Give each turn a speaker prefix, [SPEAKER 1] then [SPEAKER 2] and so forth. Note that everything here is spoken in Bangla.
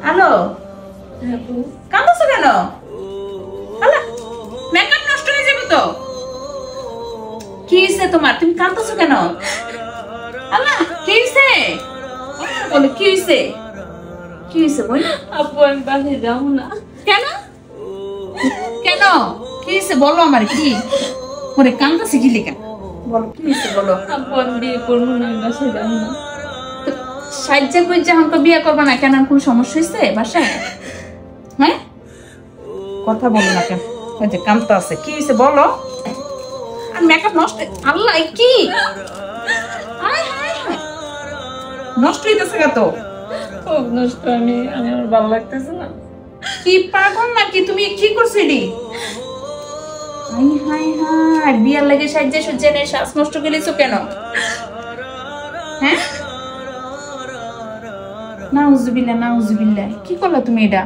[SPEAKER 1] হ্যালো, কাঁদছো কেন? আল্লাহ, মেকআপ নষ্ট হয়ে যাবে তো। কি হয়েছে তোমার? তুমি কাঁদছো কেন? আল্লাহ, কি হয়েছে? বলো কি হয়েছে? কি হয়েছে বল?
[SPEAKER 2] আপু আমি বাসে যাবো না।
[SPEAKER 1] কেন কেন কি হয়েছে বলো আমার। কি ওরে কাঁদছে কি লেখা? বলো কি হয়েছে বলো।
[SPEAKER 2] আপু আমি বিয়ে করবো না, আমি বাসে যাবো না।
[SPEAKER 1] সাজ্জা কইছে এখন তো বিয়ে করবে না কেন? কোন সমস্যা হয়েছে বাসায়? হ্যাঁ, কথা বলো না কেন? ওই যে কামটা আছে, কি হয়েছে বলো। আর মেকআপ নষ্ট, আল্লাহ কি হায় হায় হায়, নষ্ট হইতেছে কত।
[SPEAKER 2] খুব নষ্ট, আমার ভালো লাগতেছে না।
[SPEAKER 1] কি পাগল নাকি তুমি? কি করছো এডি? হাই হাই হাই, বিয়ার লাগে সাজ্জা সুজ্জা নেই, শ্বাস নষ্ট করেছো কেন? হ্যাঁ, নাউজুবিল্লাহ নাউজুবিল্লাহ, কি করলা তুমি এটা?